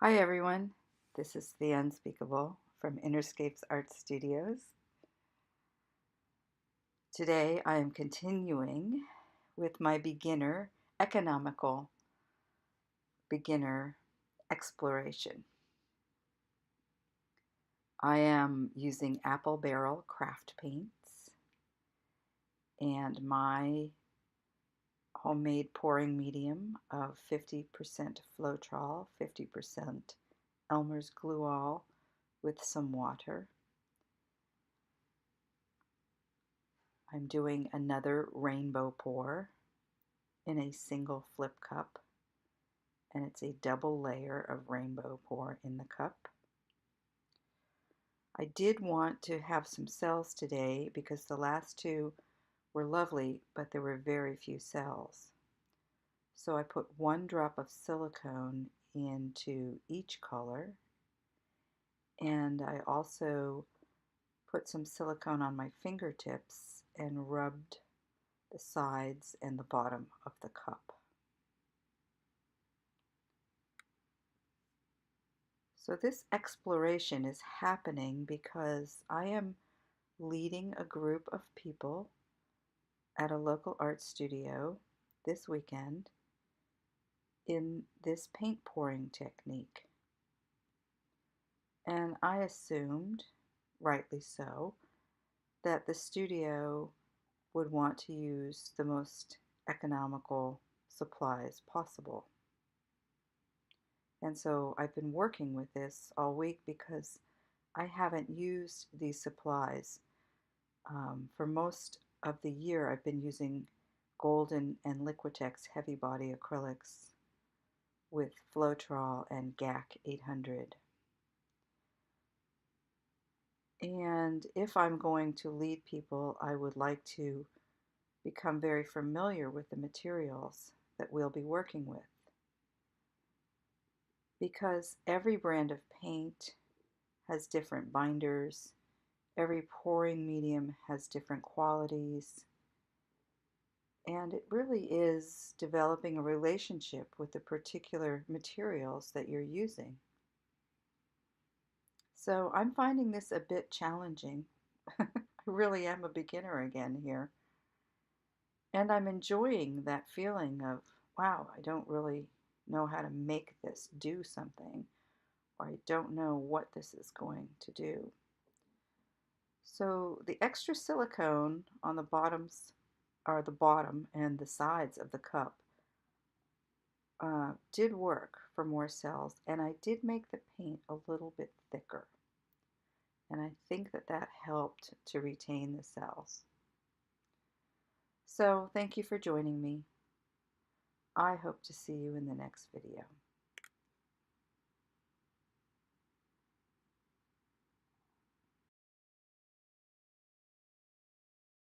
Hi everyone, this is The Unspeakable from Innerscapes Art Studios. Today I am continuing with my economical beginner exploration. I am using apple barrel craft paints and my homemade pouring medium of 50% floetrol, 50% Elmers Glue All with some water. I'm doing another rainbow pour in a single flip cup, and it's a double layer of rainbow pour in the cup. I did want to have some cells today because the last two were lovely, but there were very few cells. So I put 1 drop of silicone into each color, and I also put some silicone on my fingertips and rubbed the sides and the bottom of the cup. So this exploration is happening because I am leading a group of people at a local art studio this weekend in this paint pouring technique. And I assumed, rightly so, that the studio would want to use the most economical supplies possible. And so I've been working with this all week because I haven't used these supplies. For most of the year, I've been using Golden and Liquitex heavy body acrylics with floetrol and GAC 800. And if I'm going to lead people, I would like to become very familiar with the materials that we'll be working with. Because every brand of paint has different binders, every pouring medium has different qualities, and it really is developing a relationship with the particular materials that you're using. So I'm finding this a bit challenging. I really am a beginner again here. And I'm enjoying that feeling of, wow, I don't really know how to make this do something, or I don't know what this is going to do. So the extra silicone on the bottoms, or the bottom and the sides of the cup, did work for more cells, and I did make the paint a little bit thicker. And I think that that helped to retain the cells. So thank you for joining me. I hope to see you in the next video.